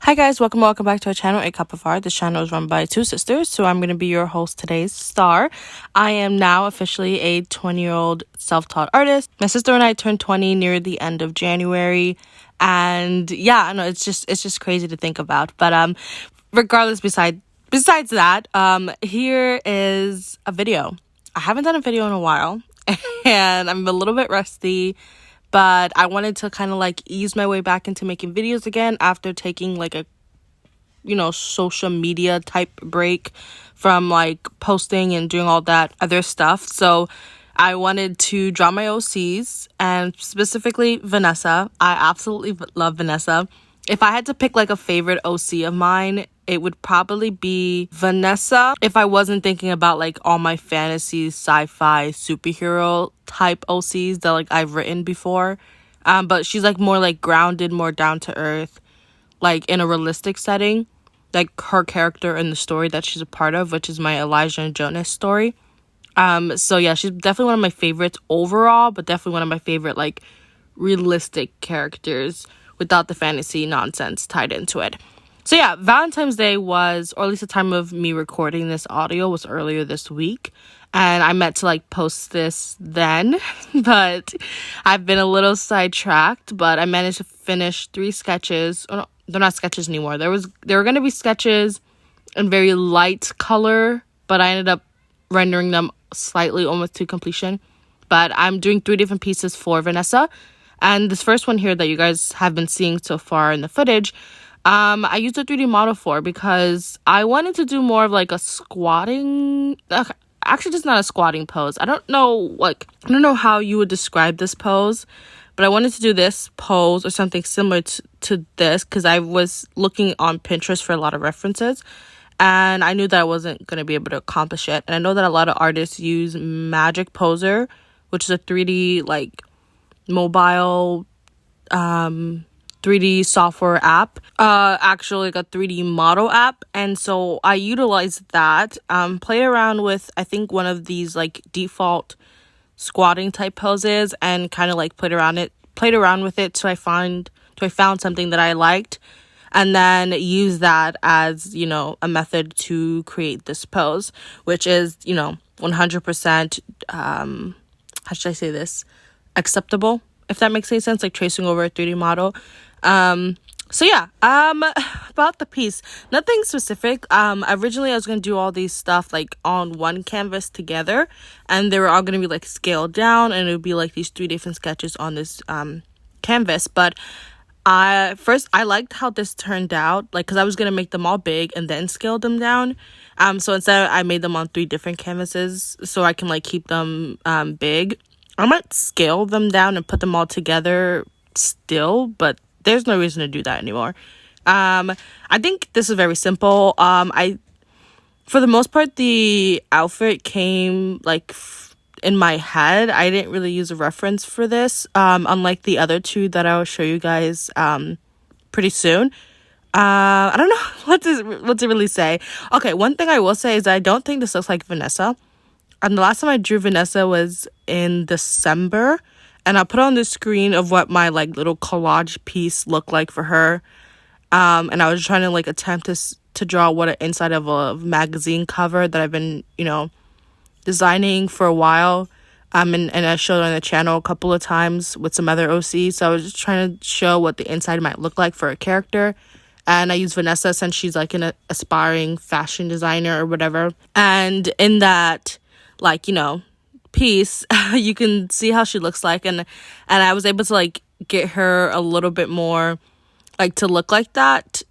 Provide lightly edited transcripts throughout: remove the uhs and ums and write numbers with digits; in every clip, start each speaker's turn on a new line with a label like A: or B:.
A: Hi guys, welcome back to our channel, A Cup of Art. This channel is run by two sisters, so I'm going to be your host today's star. I am now officially a 20-year-old self-taught artist. My sister and I turned 20 near the end of January, and yeah, I know it's just crazy to think about. But regardless, besides that, here is a video. I haven't done a video in a while, and I'm a little bit rusty. But I wanted to kind of like ease my way back into making videos again after taking like a, social media type break from like posting and doing all that other stuff. So I wanted to draw my OCs and specifically Vanessa. I absolutely love Vanessa. If I had to pick like a favorite OC of mine, it would probably be Vanessa if I wasn't thinking about like all my fantasy, sci-fi, superhero type OCs that like I've written before. But she's like more like grounded, more down to earth, like in a realistic setting, like her character in the story that she's a part of, which is my Elijah and Jonas story. So yeah, she's definitely one of my favorites overall, but definitely one of my favorite like realistic characters without the fantasy nonsense tied into it. So yeah, Valentine's Day was, or at least the time of me recording this audio was earlier this week. And I meant to like post this then, but I've been a little sidetracked. But I managed to finish 3 sketches. Oh, no, they're not sketches anymore. There were going to be sketches in very light color, but I ended up rendering them slightly almost to completion. But I'm doing 3 different pieces for Vanessa. And this first one here that you guys have been seeing so far in the footage, I used a 3D model for because I wanted to do more of like a squatting, actually just not a squatting pose. I don't know how you would describe this pose, but I wanted to do this pose or something similar to this because I was looking on Pinterest for a lot of references and I knew that I wasn't going to be able to accomplish it. And I know that a lot of artists use Magic Poser, which is a 3D like mobile 3D software app, actually like a 3D model app. And so I utilized that, played around with I think one of these like default squatting type poses and kind of like played around with it till I found something that I liked, and then use that as a method to create this pose, which is 100% how should I say this, acceptable, if that makes any sense, like tracing over a 3D model. So yeah, about the piece, nothing specific. Originally I was going to do all these stuff like on one canvas together, and they were all going to be like scaled down, and it would be like these 3 different sketches on this, canvas. But I liked how this turned out, like, because I was going to make them all big and then scale them down. So instead I made them on 3 different canvases so I can like keep them, big. I might scale them down and put them all together still, but there's no reason to do that anymore. I think this is very simple. For the most part, the outfit came like in my head. I didn't really use a reference for this, unlike the other 2 that I will show you guys pretty soon. I don't know what to really say. Okay, one thing I will say is I don't think this looks like Vanessa. And the last time I drew Vanessa was in December. And I put on the screen of what my like little collage piece looked like for her. And I was trying to like attempt to draw what an inside of a magazine cover that I've been, designing for a while. And I showed it on the channel a couple of times with some other OCs. So I was just trying to show what the inside might look like for a character. And I used Vanessa since she's like an aspiring fashion designer or whatever. And in that, like, piece, you can see how she looks like, and I was able to like get her a little bit more like to look like that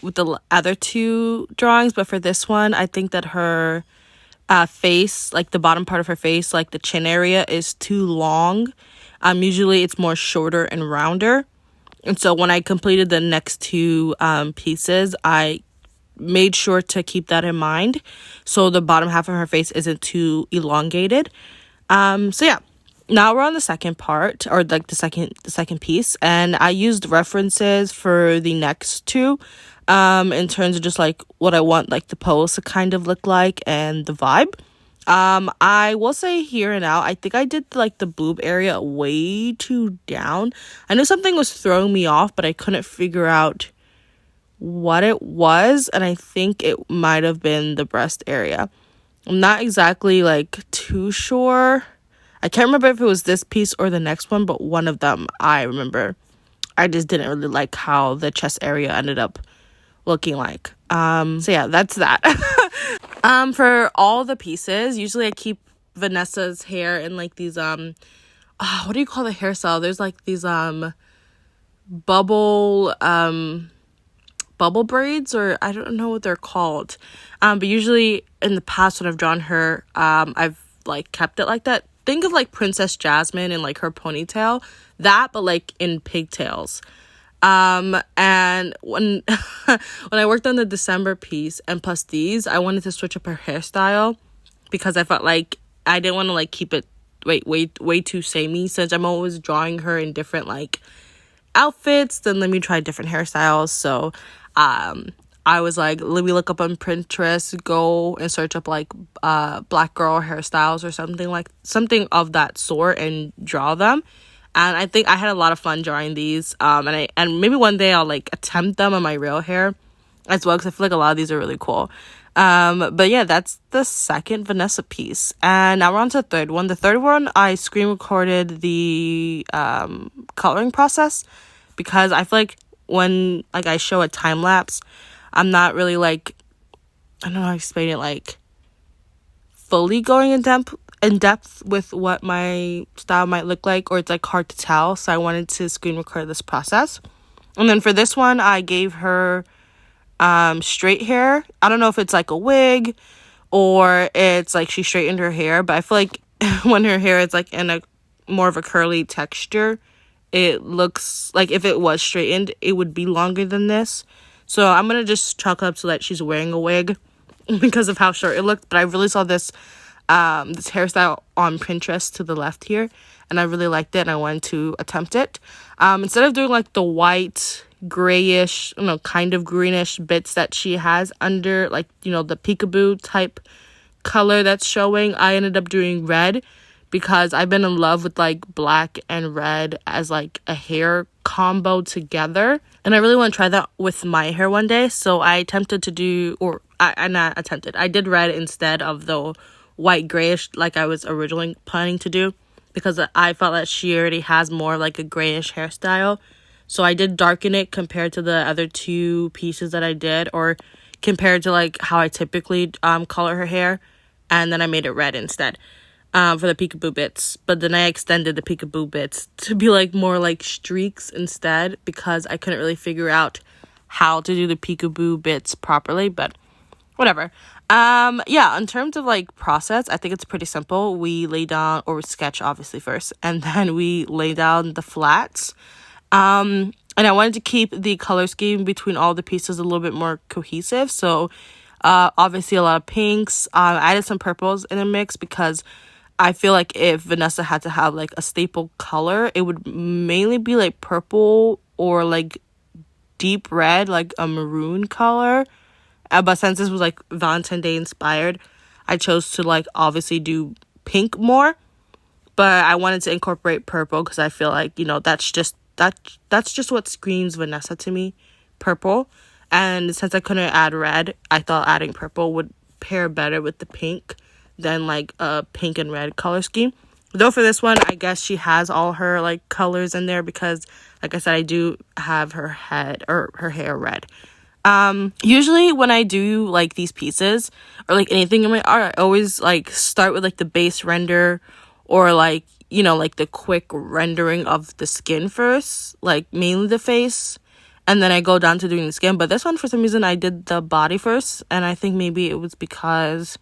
A: with the other 2 drawings. But for this one, I think that her face, like the bottom part of her face, like the chin area, is too long. Usually it's more shorter and rounder, and so when I completed the next 2 pieces, I made sure to keep that in mind so the bottom half of her face isn't too elongated. So yeah, now we're on the second part, or like the second piece, and I used references for the next 2 in terms of just like what I want like the pose to kind of look like and the vibe. I will say here and now, I think I did like the boob area way too down. I know something was throwing me off, but I couldn't figure out what it was, and I think it might have been the breast area. I'm not exactly like too sure. I can't remember if it was this piece or the next one, but one of them I remember. I just didn't really like how the chest area ended up looking like. So yeah, that's that. For all the pieces, usually I keep Vanessa's hair in like these what do you call the hairstyle? There's like these bubble braids, or I don't know what they're called. But usually in the past when I've drawn her, I've like kept it like that. Think of like Princess Jasmine and like her ponytail, that, but like in pigtails. And when when I worked on the December piece and plus these, I wanted to switch up her hairstyle because I felt like I didn't want to like keep it way too samey, since I'm always drawing her in different like outfits. Then let me try different hairstyles. So I was like, let me look up on Pinterest, go and search up like black girl hairstyles or something of that sort and draw them. And I think I had a lot of fun drawing these. And maybe one day I'll like attempt them on my real hair as well, because I feel like a lot of these are really cool. But yeah, that's the second Vanessa piece. And now we're on to the third one. The third one, I screen recorded the coloring process, because I feel like when like I show a time lapse, I'm not really like, I don't know how to explain it, like fully going in depth with what my style might look like, or it's like hard to tell. So I wanted to screen record this process. And then for this one, I gave her straight hair. I don't know if it's like a wig or it's like she straightened her hair, but I feel like when her hair is like in a more of a curly texture, it looks like if it was straightened, it would be longer than this. So I'm gonna just chalk up so that she's wearing a wig because of how short it looked. But I really saw this hairstyle on Pinterest to the left here, and I really liked it and I wanted to attempt it. Instead of doing like the white, grayish, kind of greenish bits that she has under, like, the peekaboo type color that's showing, I ended up doing red, because I've been in love with like black and red as like a hair combo together, and I really want to try that with my hair one day. So I attempted to do, I did red instead of the white grayish like I was originally planning to do, because I felt that she already has more like a grayish hairstyle. So I did darken it compared to the other two pieces that I did, or compared to like how I typically color her hair, and then I made it red instead for the peekaboo bits. But then I extended the peekaboo bits to be like more like streaks instead, because I couldn't really figure out how to do the peekaboo bits properly, but whatever. Yeah, in terms of like process, I think it's pretty simple. We lay down, or we sketch obviously first, and then we lay down the flats. And I wanted to keep the color scheme between all the pieces a little bit more cohesive. So obviously a lot of pinks. I added some purples in a mix, because I feel like if Vanessa had to have like a staple color, it would mainly be like purple or like deep red, like a maroon color. But since this was like Valentine Day inspired, I chose to like obviously do pink more. But I wanted to incorporate purple, because I feel like, that's just what screams Vanessa to me, purple. And since I couldn't add red, I thought adding purple would pair better with the pink than like a pink and red color scheme. Though for this one, I guess she has all her like colors in there, because like I said, I do have her hair red. Usually when I do like these pieces or like anything in my art, I always like start with like the base render, or like, like the quick rendering of the skin first, like mainly the face, and then I go down to doing the skin. But this one, for some reason, I did the body first, and I think maybe it was because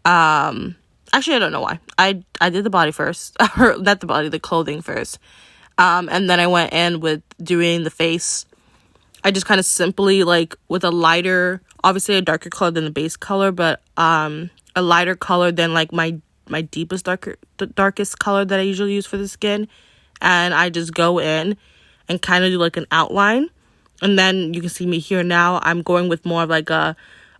A: actually I don't know why. I did the body first, or not the body, the clothing first, and then I went in with doing the face. I just kind of simply, like, with a lighter, obviously a darker color than the base color, but a lighter color than like my deepest darkest color that I usually use for the skin. And I just go in and kind of do like an outline, and then you can see me here now. I'm going with more of like a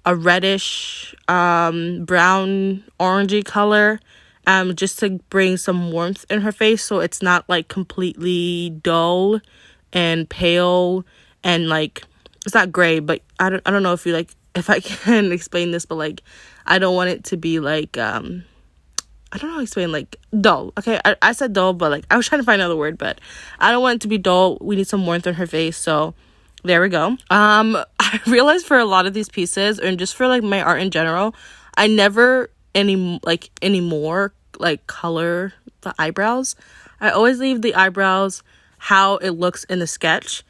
A: reddish brown orangey color, just to bring some warmth in her face, so it's not like completely dull and pale and like it's not gray, but I don't know if you like, if I can explain this, but like I don't want it to be like I don't know how to explain, like dull. Okay, I said dull, but like I was trying to find another word, but I don't want it to be dull. We need some warmth on her face, so there we go. I realized for a lot of these pieces, and just for like my art in general, I never anymore like color the eyebrows. I always leave the eyebrows how it looks in the sketch.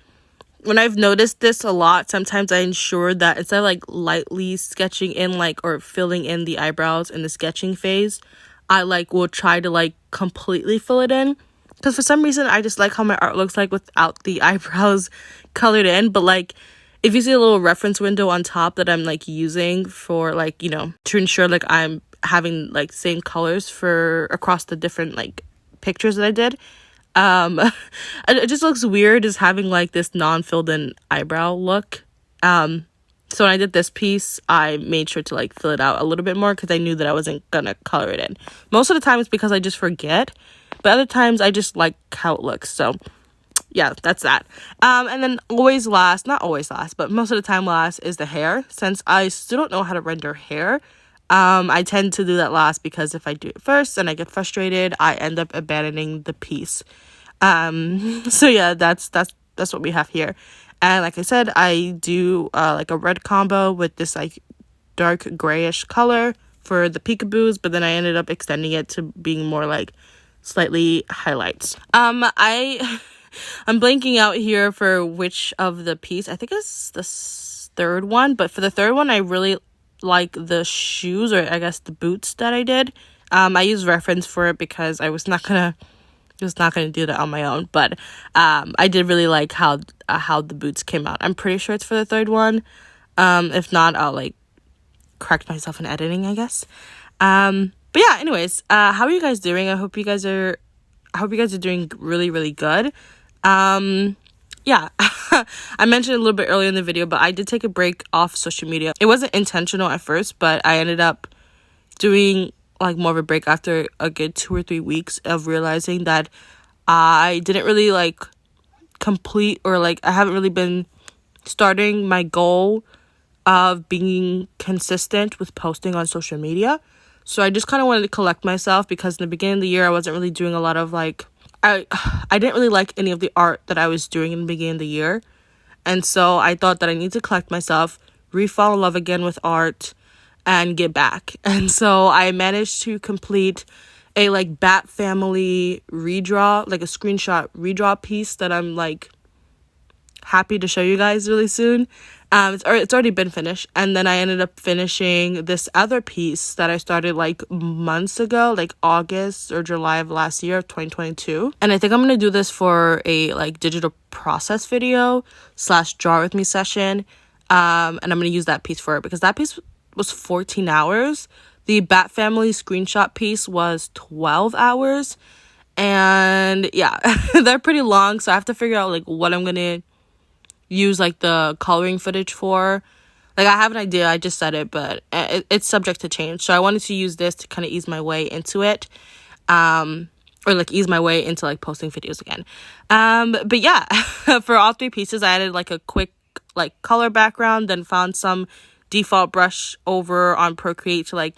A: When I've noticed this a lot, sometimes I ensure that instead of like lightly sketching in like or filling in the eyebrows in the sketching phase, I like will try to like completely fill it in. Because for some reason I just like how my art looks like without the eyebrows colored in. But like if you see a little reference window on top that I'm like using for like, you know, to ensure like I'm having like same colors for across the different like pictures that I did, it just looks weird just having like this non-filled in eyebrow look. So when I did this piece, I made sure to like fill it out a little bit more because I knew that I wasn't gonna color it in. Most of the time it's because I just forget, but other times I just like how it looks. So yeah, that's that. And then always last, not always last, but most of the time last is the hair. Since I still don't know how to render hair, I tend to do that last because if I do it first and I get frustrated, I end up abandoning the piece. So yeah, that's what we have here. And like I said, I do like a red combo with this like dark grayish color for the peekaboos, but then I ended up extending it to being more like slightly highlights. I'm blanking out here for which of the piece. I think it's the third one, but for the third one, I really like the shoes, or I guess the boots that I did. I use reference for it because I was not gonna do that on my own, but I did really like how the boots came out. I'm pretty sure it's for the third one. If not, I'll like correct myself in editing, I guess. But yeah, anyways, how are you guys doing? I hope you guys are doing really, really good. Yeah, I mentioned a little bit earlier in the video, but I did take a break off social media. It wasn't intentional at first, but I ended up doing like more of a break after a good 2 or 3 weeks of realizing that I didn't really like complete, or like I haven't really been starting my goal of being consistent with posting on social media. So I just kind of wanted to collect myself, because in the beginning of the year I wasn't really doing a lot of like I didn't really like any of the art that I was doing in the beginning of the year. And so I thought that I need to collect myself, re-fall in love again with art, and get back. And so I managed to complete a like Bat Family redraw, like a screenshot redraw piece that I'm like happy to show you guys really soon. It's already been finished. And then I ended up finishing this other piece that I started like months ago, like August or July of last year, 2022. And I think I'm gonna do this for a like digital process video / draw with me session. And I'm gonna use that piece for it because that piece was 14 hours. The Bat Family screenshot piece was 12 hours. And yeah, they're pretty long, so I have to figure out like what I'm gonna use like the coloring footage for. Like I have an idea, I just said it, but it's subject to change. So I wanted to use this to kind of ease my way into it, or like ease my way into like posting videos again. But yeah, for all 3 pieces I added like a quick like color background, then found some default brush over on Procreate to like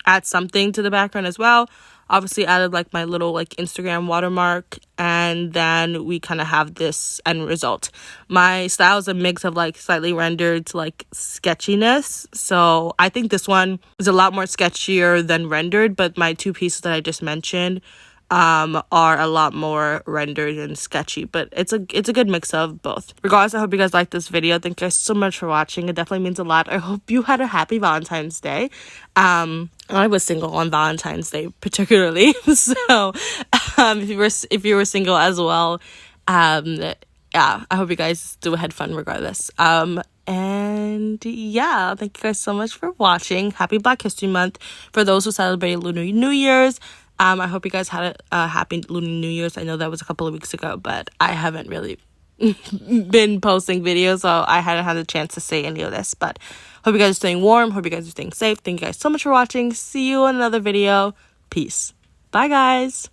A: add something to the background as well. Obviously added like my little like Instagram watermark, and then we kind of have this end result. My style is a mix of like slightly rendered to like sketchiness, so I think this one is a lot more sketchier than rendered, but my 2 pieces that I just mentioned are a lot more rendered and sketchy, but it's a good mix of both. Regardless, I hope you guys liked this video. Thank you guys so much for watching. It definitely means a lot. I hope you had a happy Valentine's Day. I was single on Valentine's Day particularly, so if you were single as well, yeah, I hope you guys still had fun regardless. And yeah, thank you guys so much for watching. Happy Black History Month for those who celebrate Lunar New Year's. I hope you guys had a happy Lunar New Year's. I know that was a couple of weeks ago, but I haven't really been posting videos, so I hadn't had a chance to say any of this. But hope you guys are staying warm. Hope you guys are staying safe. Thank you guys so much for watching. See you in another video. Peace. Bye, guys.